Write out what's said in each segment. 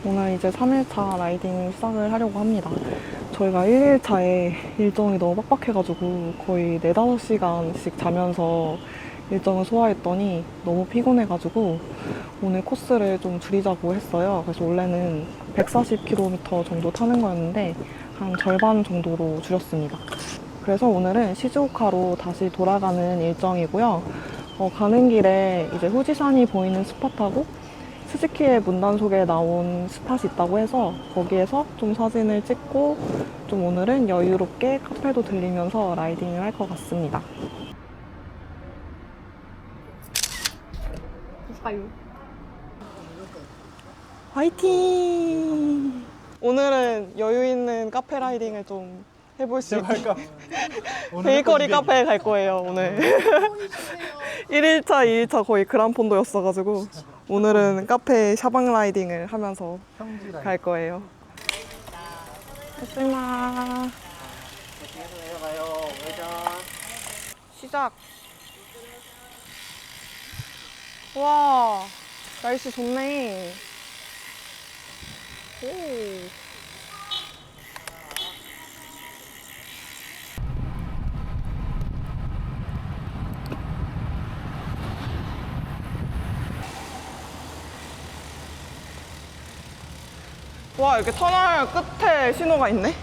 오늘 이제 3일차 라이딩 시작을 하려고 합니다. 저희가 1일차에 일정이 너무 빡빡해가지고 거의 4, 5시간씩 자면서 일정을 소화했더니 너무 피곤해가지고 오늘 코스를 좀 줄이자고 했어요. 그래서 원래는 140km 정도 타는 거였는데 한 절반 정도로 줄였습니다. 그래서 오늘은 시즈오카로 다시 돌아가는 일정이고요. 가는 길에 이제 후지산이 보이는 스팟하고 스즈키의 문단속에 나온 스팟이 있다고 해서 거기에서 좀 사진을 찍고 좀 오늘은 여유롭게 카페도 들리면서 라이딩을 할 것 같습니다. 화이팅! 오늘은 여유 있는 카페 라이딩을 좀 해볼 수 있게 베이커리 카페에 갈 거예요 오늘. 1일차, 2일차 거의 그란폰도였어가지고 오늘은 카페 샤방 라이딩을 하면서 갈 거예요. 됐습니다. 시작. 와, 날씨 좋네. 오. 와, 이렇게 터널 끝에 신호가 있네?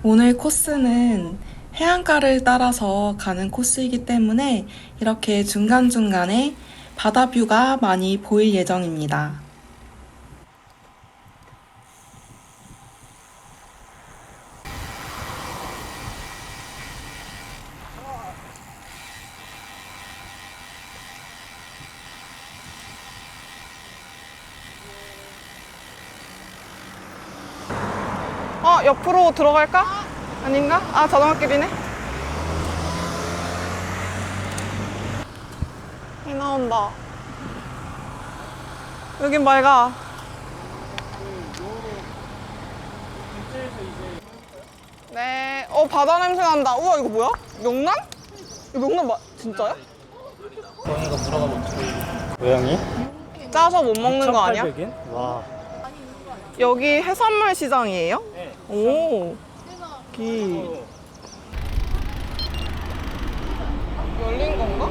오늘 코스는 해안가를 따라서 가는 코스이기 때문에 이렇게 중간중간에 바다 뷰가 많이 보일 예정입니다. 옆으로 들어갈까? 아닌가? 아, 자동화길이네. 해 나온다. 여긴 맑아. 네. 바다 냄새 난다. 우와, 이거 뭐야? 명란? 이거 명란 진짜야? 고양이가 물어가면 어떡해. 고양이? 짜서 못 먹는 거 아니야? 2,800엔? 와. 여기 해산물 시장이에요? 네. 오. 여기 열린 건가?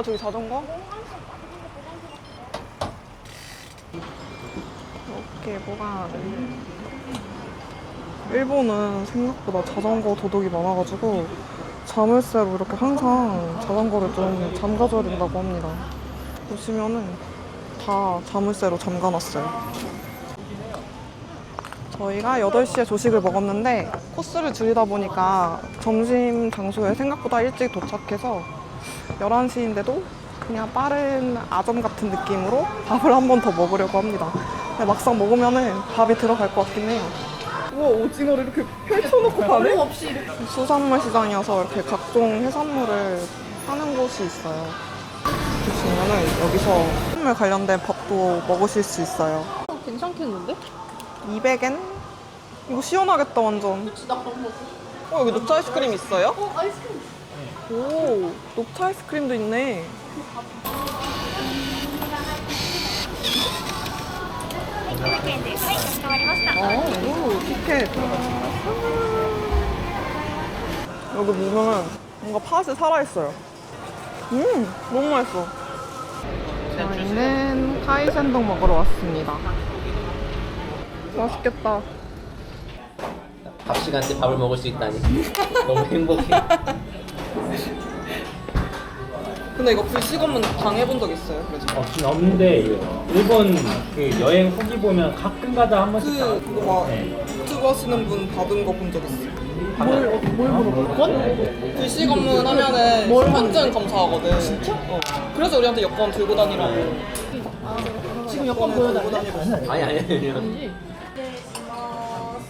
저기 자전거? 이렇게 보관. 일본은 생각보다 자전거 도둑이 많아가지고 자물쇠로 이렇게 항상 자전거를 좀 잠가줘야 된다고 합니다. 보시면은 다 자물쇠로 잠가놨어요. 저희가 8시에 조식을 먹었는데 코스를 줄이다 보니까 점심 장소에 생각보다 일찍 도착해서 11시인데도 그냥 빠른 아점 같은 느낌으로 밥을 한 번 더 먹으려고 합니다. 근데 막상 먹으면은 밥이 들어갈 것 같긴 해요. 우와, 오징어를 이렇게 펼쳐놓고 파네? 수산물 시장이어서 이렇게 각종 해산물을 파는 곳이 있어요. 보시면은 여기서 해산물 관련된 밥도 먹으실 수 있어요. 괜찮겠는데? 200엔? 이거 시원하겠다 완전. 여기 녹차 아이스크림 있어요? 아이스크림. 오, 녹차 아이스크림도 있네. 오, 티켓. 여기 보면 뭔가 팥이 살아있어요. 너무 맛있어. 저희는 카이센동 먹으러 왔습니다. 맛있겠다. 밥 시간 때 밥을 먹을 수 있다니 너무 행복해. 근데 이거 불식업문 당해본 적 있어요? 그래서 없긴 없는데 일본 그 여행 후기 보면 가끔가다 한 번씩 그거 막 네. 유튜브 하시는 분 받은 거 본 적 있어요. 뭘 물어볼 불식업문 하면은 완전 검사하거든. 진짜? 그래서 우리한테 여권 들고 다니라고. 지금 여권 보여달래? 아니.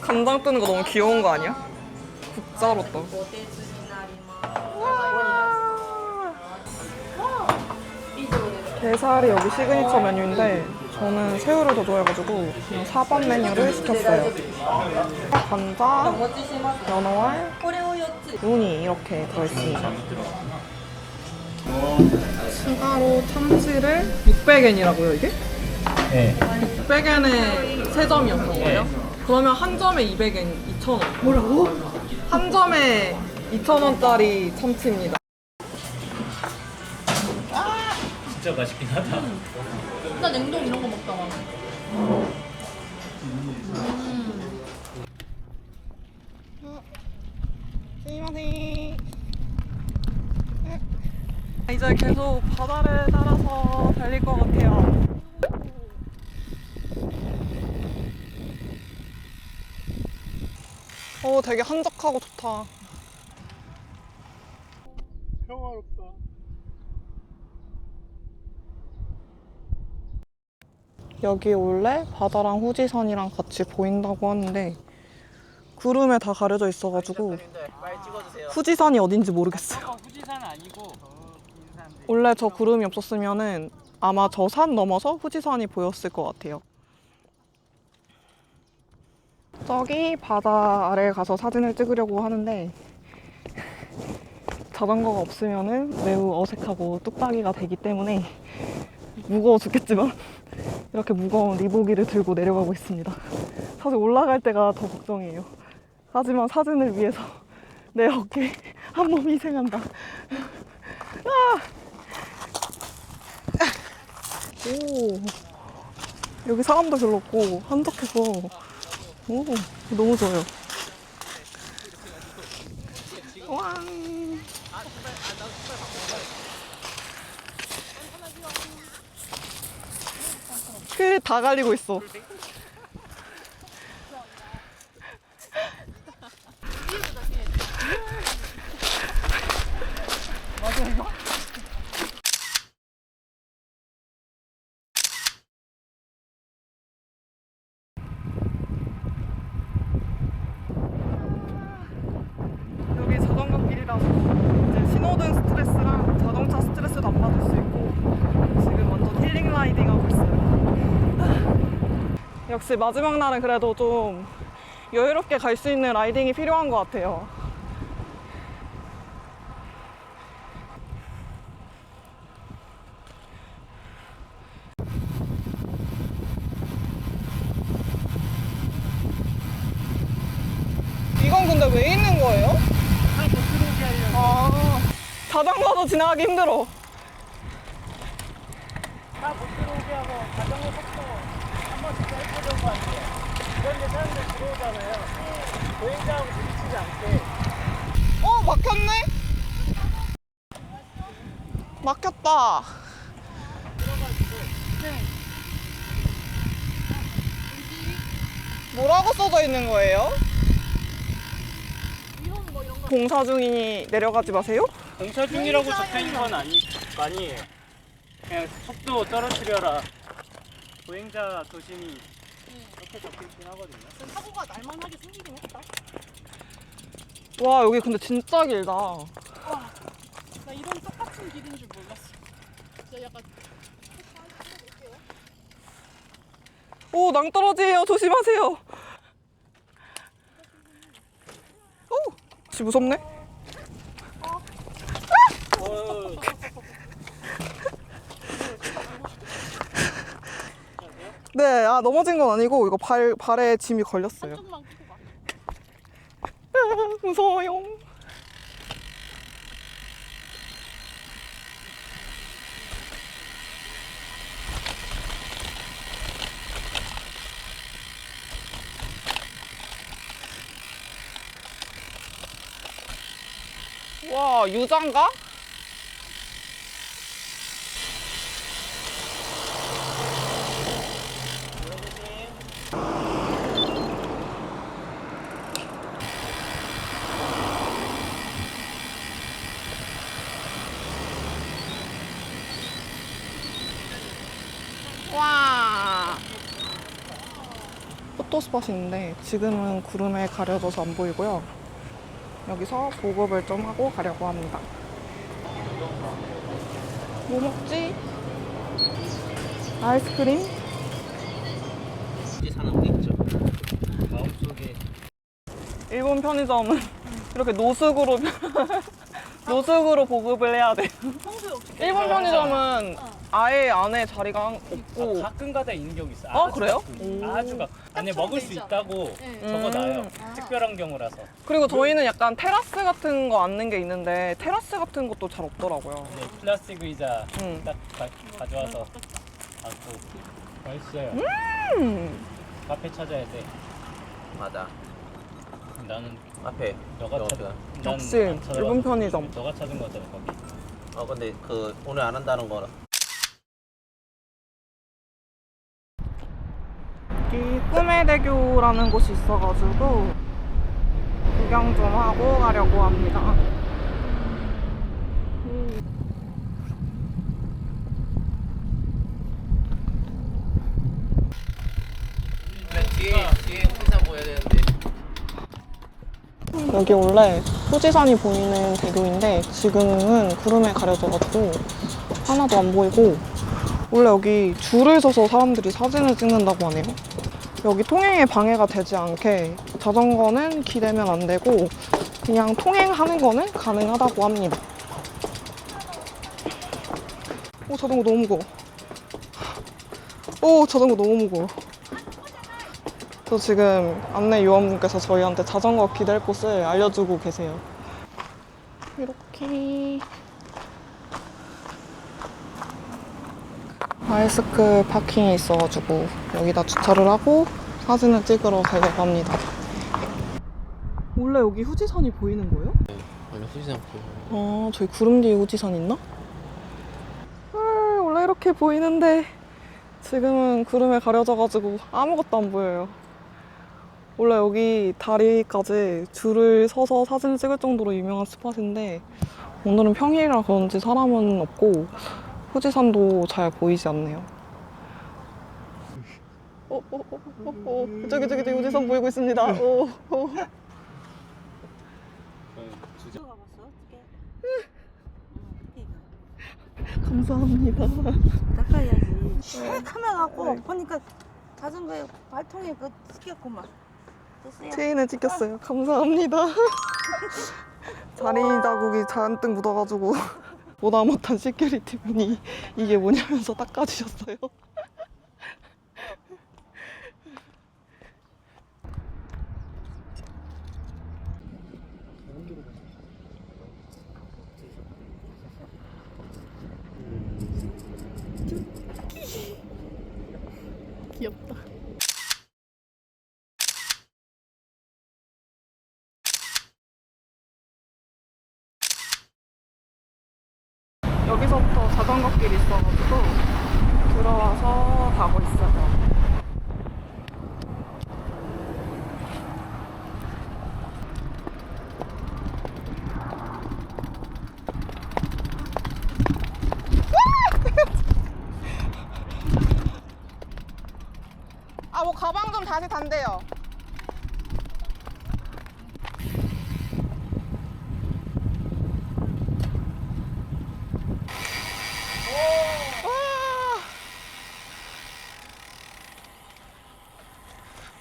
간장 뜨는 거 너무 귀여운 거 아니야? 국자로 떠. 게살이 여기 시그니처 메뉴인데 저는 새우를 더 좋아해가지고 그냥 4번 메뉴를 시켰어요. 감자, 연어알, 우니 이렇게 들어있습니다. 추가로 참치를 600엔이라고요, 이게? 네. 600엔에 3점이었던 거예요? 그러면 한 점에 200엔, 2,000원. 뭐라고? 한 점에 2,000원짜리 참치입니다. 진짜 맛있긴 하다. 나 냉동 이런 거 먹다가. 이제 계속 바다를 따라서 달릴 것 같아요. 되게 한적하고 좋다. 평화롭다. 여기 원래 바다랑 후지산이랑 같이 보인다고 하는데 구름에 다 가려져 있어가지고 후지산이 어딘지 모르겠어요. 후지산 아니고 원래 저 구름이 없었으면은 아마 저 산 넘어서 후지산이 보였을 것 같아요. 저기 바다 아래에 가서 사진을 찍으려고 하는데 자전거가 없으면은 매우 어색하고 뚝딱이가 되기 때문에 무거워 죽겠지만 이렇게 무거운 리보기를 들고 내려가고 있습니다. 사실 올라갈 때가 더 걱정이에요. 하지만 사진을 위해서 내 어깨에 한 몸 희생한다. 오, 여기 사람도 별로 없고 한적해서 오, 너무 좋아요. 왕. 다 가리고 있어. 여기 자전거 길이라서 이제 신호등 스트레스랑 자동차 스트레스도 안 받을 수 있고 지금 완전 힐링 라이딩 하고 있어요. 역시 마지막 날은 그래도 좀 여유롭게 갈 수 있는 라이딩이 필요한 것 같아요. 이건 근데 왜 있는 거예요? 차못 들어오게 하려고. 아, 자전거도 지나가기 힘들어. 차 못 들어오게 하고 자전거 속도 한 번씩 해보던 거 아니에요? 그런데 사람들 들어오잖아요. 보행자하고 부딪히지 않게. 막혔네? 막혔다. 뭐라고 써져 있는 거예요? 공사 중이니 내려가지 마세요? 공사 중이라고 적혀있는 건 아니에요. 그냥 속도 떨어뜨려라. 보행자 조심히 이렇게 적혀있긴 하거든요. 사고가 날만하게 생기긴 했다. 와, 여기 근데 진짜 길다. 나 이런 똑같은 길인 줄 몰랐어. 진짜 약간 오, 낭떠러지예요. 조심하세요. 오, 진짜 무섭네. 네, 넘어진 건 아니고 이거 발에 짐이 걸렸어요. 좀만 끼고 가. 무서워요. 와, 유자인가? 와, 포토스팟이 있는데 지금은 구름에 가려져서 안 보이고요. 여기서 보급을 좀 하고 가려고 합니다. 뭐 먹지? 아이스크림? 이제 사는 거 있죠. 마음속에 일본 편의점은 이렇게 노숙으로 노숙으로 보급을 해야 돼. 평소에 어떻게 일본 편의점은 아예 안에 자리가 없고. 가끔가다 있는 경우 있어. 아, 아주 그래요? 가끔. 오. 아주 가끔. 안에 먹을 수 있다고 네. 적어놔요. 아. 특별한 경우라서. 그리고 저희는 약간 테라스 같은 거 앉는 게 있는데 테라스 같은 것도 잘 없더라고요. 네, 플라스틱 의자 음. 딱 가져와서 앉고 맛있어요. 카페 찾아야 돼. 맞아. 나는 앞에 너가 여기가. 찾아. 역시 난 안 찾아봐서 일본 편의점. 너가 찾은 거잖아 거기. 근데 그 오늘 안 한다는 거는 여기 꿈의 대교라는 곳이 있어가지고 구경 좀 하고 가려고 합니다. 뒤에 풍산 보여야 되는데. 여기 원래 후지산이 보이는 대교인데 지금은 구름에 가려져가지고 하나도 안 보이고, 원래 여기 줄을 서서 사람들이 사진을 찍는다고 하네요. 여기 통행에 방해가 되지 않게 자전거는 기대면 안 되고 그냥 통행하는 거는 가능하다고 합니다. 오, 자전거 너무 무거워. 오, 자전거 너무 무거워. 저 지금 안내 요원분께서 저희한테 자전거 기댈 곳을 알려주고 계세요. 이렇게 하이스크 파킹이 있어가지고 여기다 주차를 하고 사진을 찍으러 가려고 합니다. 원래 여기 후지산이 보이는 거예요? 원래 후지산 보여. 아, 저기 구름 뒤에 후지산 있나? 헐, 원래 이렇게 보이는데 지금은 구름에 가려져가지고 아무것도 안 보여요. 원래 여기 다리까지 줄을 서서 사진을 찍을 정도로 유명한 스팟인데 오늘은 평일이라 그런지 사람은 없고 후지산도 잘 보이지 않네요. 저기 후지산 보이고 있습니다. 감사합니다. 닦아야지. 카메라갖고 보니까 자전거에 발통에 그 찍혔구만. 됐어요. 체인을 찍혔어요. 감사합니다. 자리 자국이 잔뜩 묻어가지고 보다 못한 시큐리티 분이 이게 뭐냐면서 닦아주셨어요. 귀엽다. 여기서부터 자전거 길이 있어가지고 들어와서 가고 있어요. 아, 뭐 가방 좀 다시 단대요.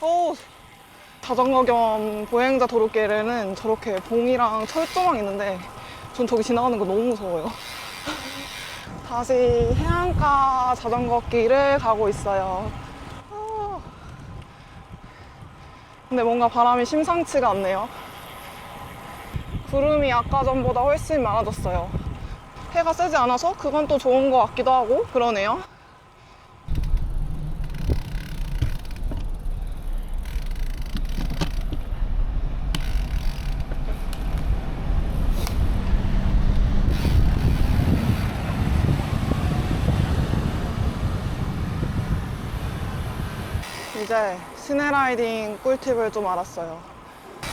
오, 자전거 겸 보행자 도로길에는 저렇게 봉이랑 철조망 있는데 전 저기 지나가는 거 너무 무서워요. 다시 해안가 자전거 길을 가고 있어요. 근데 뭔가 바람이 심상치가 않네요. 구름이 아까 전보다 훨씬 많아졌어요. 해가 세지 않아서 그건 또 좋은 것 같기도 하고 그러네요. 이제 시내라이딩 꿀팁을 좀 알았어요.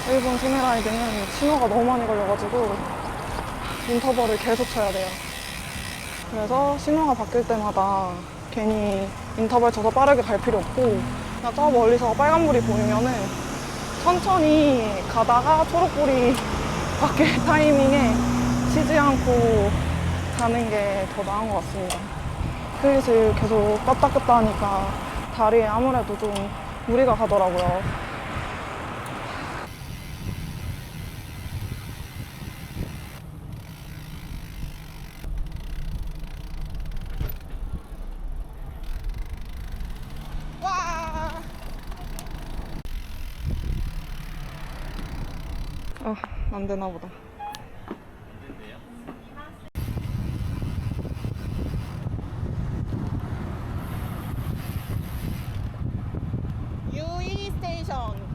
일본 시내라이딩은 신호가 너무 많이 걸려가지고 인터벌을 계속 쳐야 돼요. 그래서 신호가 바뀔 때마다 괜히 인터벌 쳐서 빠르게 갈 필요 없고 그냥 저 멀리서 빨간불이 보이면은 천천히 가다가 초록불이 바뀔 타이밍에 쉬지 않고 가는 게 더 나은 것 같습니다. 슬슬 계속 껐다 껐다 하니까 다리에 아무래도 좀 무리가 가더라고요. 안 되나 보다. 유이 스테이션.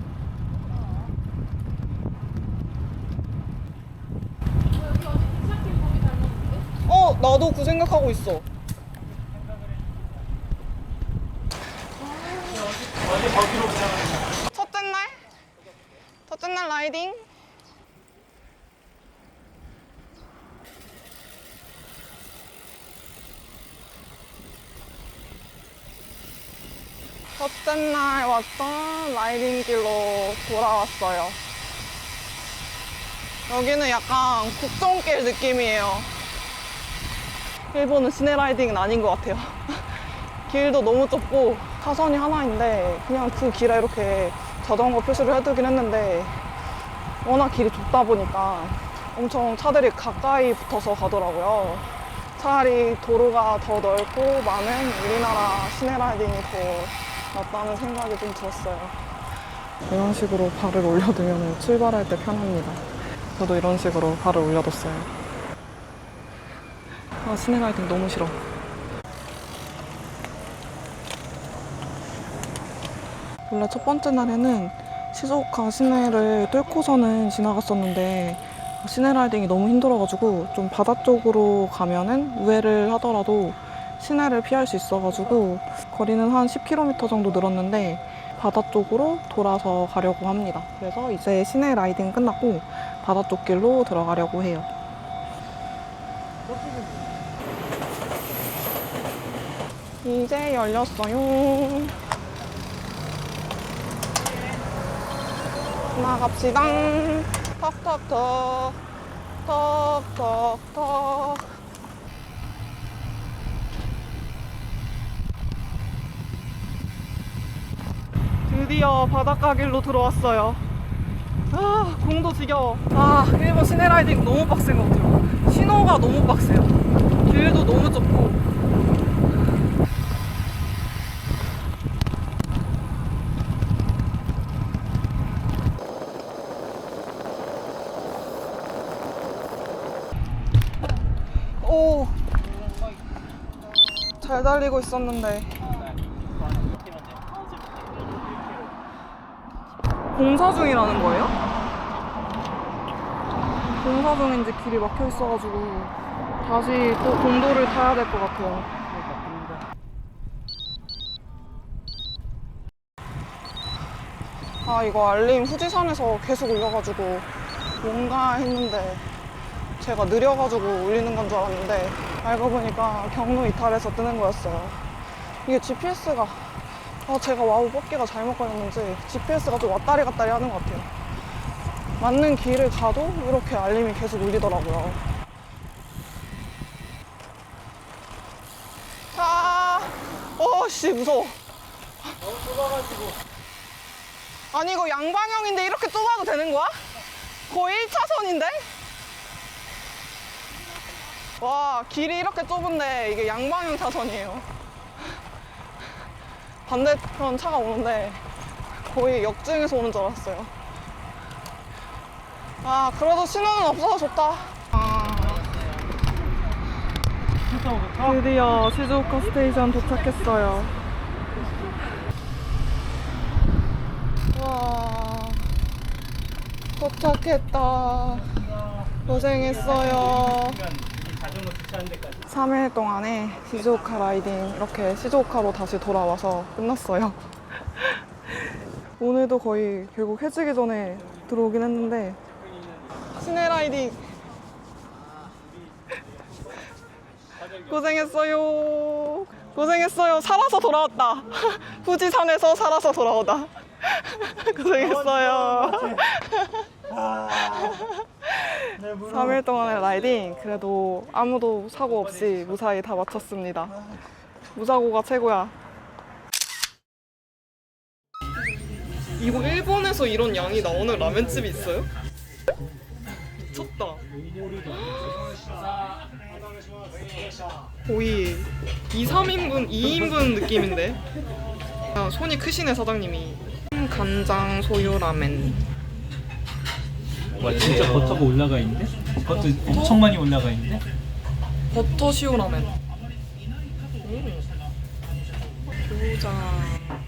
나도 그 생각하고 있어. 어디 거기로 그냥 첫째 날 라이딩. 첫째 날 왔던 라이딩 길로 돌아왔어요. 여기는 약간 국정길 느낌이에요. 일본은 시내 라이딩은 아닌 것 같아요. 길도 너무 좁고 차선이 하나인데 그냥 그 길에 이렇게 자전거 표시를 해두긴 했는데 워낙 길이 좁다 보니까 엄청 차들이 가까이 붙어서 가더라고요. 차라리 도로가 더 넓고 많은 우리나라 시내 라이딩이 더 낫다는 생각이 좀 들었어요. 이런 식으로 발을 올려두면 출발할 때 편합니다. 저도 이런 식으로 발을 올려뒀어요. 시내 라이딩 너무 싫어. 원래 첫 번째 날에는 시즈오카 시내를 뚫고서는 지나갔었는데 시내 라이딩이 너무 힘들어가지고 좀 바다 쪽으로 가면은 우회를 하더라도 시내를 피할 수 있어가지고 거리는 한 10km 정도 늘었는데 바다 쪽으로 돌아서 가려고 합니다. 그래서 이제 시내 라이딩 끝났고 바다 쪽 길로 들어가려고 해요. 이제 열렸어요. 나갑시다. 턱턱턱 턱턱턱. 드디어 바닷가 길로 들어왔어요. 공도 지겨워. 일본 시내 라이딩 너무 빡센 것 같아요. 신호가 너무 빡세요. 길도 너무 좁고. 오, 잘 달리고 있었는데 공사 중이라는 거예요? 공사 중인지 길이 막혀 있어가지고 다시 또 공도를 타야 될 것 같아요. 이거 알림 후지산에서 계속 울려가지고 뭔가 했는데 제가 느려가지고 울리는 건 줄 알았는데 알고 보니까 경로 이탈해서 뜨는 거였어요. 이게 GPS가 제가 와우 뽑기가 잘못 걸렸는지 GPS가 좀 왔다리 갔다리 하는 것 같아요. 맞는 길을 가도 이렇게 알림이 계속 울리더라고요. 씨 무서워. 너무 좁아가지고. 아니 이거 양방향인데 이렇게 좁아도 되는 거야? 거의 1차선인데? 와, 길이 이렇게 좁은데 이게 양방향 차선이에요. 반대편 차가 오는데 거의 역주행해서 오는 줄 알았어요. 그래도 신호는 없어서 좋다. 드디어 시즈오카 스테이션 도착했어요. 와, 도착했다. 고생했어요. 자전거 주차하는 데까지. 3일 동안에 시즈오카 라이딩 이렇게 시즈오카로 다시 돌아와서 끝났어요. 오늘도 거의 결국 해지기 전에 들어오긴 했는데 시내 라이딩 고생했어요. 고생했어요. 살아서 돌아왔다. 후지산에서 살아서 돌아오다. 고생했어요. 3일 동안의 라이딩 그래도 아무도 사고 없이 무사히 다 마쳤습니다. 무사고가 최고야. 이거 일본에서 이런 양이 나오는 라면집이 있어요? 미쳤다. 거의 2, 3인분, 2인분 느낌인데? 손이 크시네 사장님이. 간장 소유 라멘. 와 진짜 버터가 올라가 있는데? 버터 엄청 많이 올라가 있는데? 버터 시오라멘. 교자.